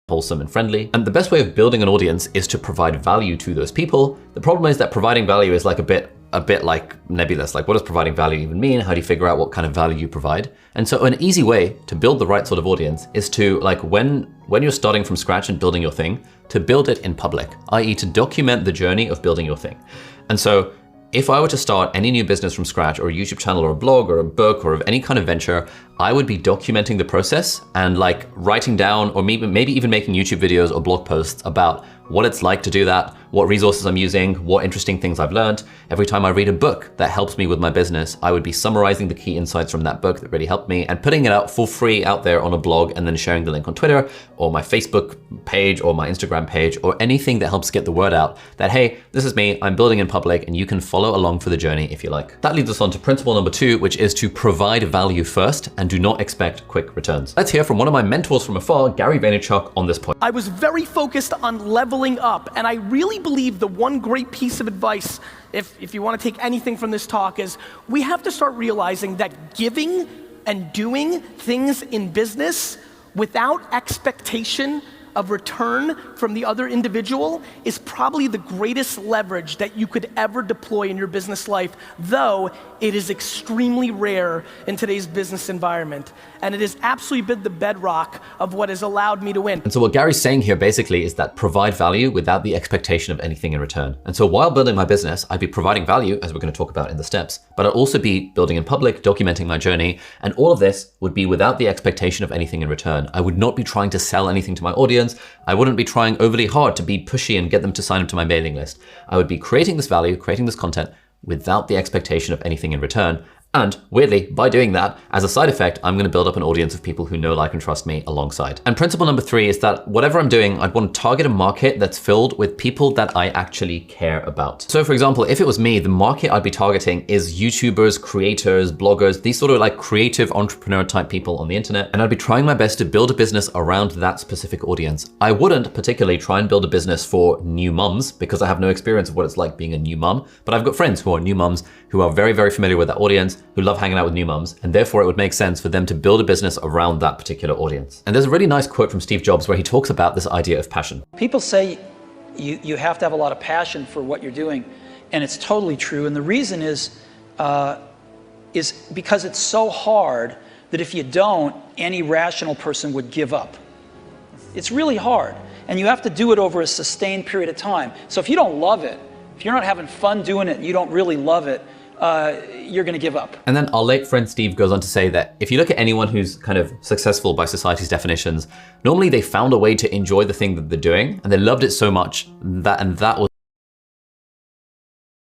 wholesome and friendly. And the best way of building an audience is to provide value to those people. The problem is that providing value is like a bit like nebulous. Like, what does providing value even mean? How do you figure out what kind of value you provide? And so an easy way to build the right sort of audience is to, like, when you're starting from scratch and building your thing, to build it in public, i.e. to document the journey of building your thing. And so if I were to start any new business from scratch, or a YouTube channel or a blog or a book or of any kind of venture, I would be documenting the process and like writing down, or maybe even making YouTube videos or blog posts about what it's like to do that, what resources I'm using, what interesting things I've learned. Every time I read a book that helps me with my business, I would be summarizing the key insights from that book that really helped me and putting it out for free out there on a blog, and then sharing the link on Twitter or my Facebook page or my Instagram page, or anything that helps get the word out that, hey, this is me, I'm building in public, and you can follow along for the journey if you like. That leads us on to principle number 2, which is to provide value first and do not expect quick returns. Let's hear from one of my mentors from afar, Gary Vaynerchuk, on this point. I was very focused on leveling up, and I really believe the one great piece of advice, if you want to take anything from this talk, is we have to start realizing that giving and doing things in business without expectation of return from the other individual is probably the greatest leverage that you could ever deploy in your business life, though it is extremely rare in today's business environment. And it has absolutely been the bedrock of what has allowed me to win. And so what Gary's saying here basically is that provide value without the expectation of anything in return. And so while building my business, I'd be providing value, as we're going to talk about in the steps, but I'd also be building in public, documenting my journey, and all of this would be without the expectation of anything in return. I would not be trying to sell anything to my audience. I wouldn't be trying overly hard to be pushy and get them to sign up to my mailing list. I would be creating this value, creating this content without the expectation of anything in return. And weirdly, by doing that, as a side effect, I'm gonna build up an audience of people who know, like, and trust me alongside. And principle number 3 is that whatever I'm doing, I'd want to target a market that's filled with people that I actually care about. So for example, if it was me, the market I'd be targeting is YouTubers, creators, bloggers, these sort of like creative entrepreneur type people on the internet. And I'd be trying my best to build a business around that specific audience. I wouldn't particularly try and build a business for new mums because I have no experience of what it's like being a new mum, but I've got friends who are new mums who are very, very familiar with that audience, who love hanging out with new mums, and therefore it would make sense for them to build a business around that particular audience. And there's a really nice quote from Steve Jobs where he talks about this idea of passion. People say you have to have a lot of passion for what you're doing, and it's totally true. And the reason is because it's so hard that if you don't, any rational person would give up. It's really hard, and you have to do it over a sustained period of time. So if you don't love it, if you're not having fun doing it and you don't really love it, you're gonna give up. And then our late friend Steve goes on to say that if you look at anyone who's kind of successful by society's definitions, normally they found a way to enjoy the thing that they're doing, and they loved it so much that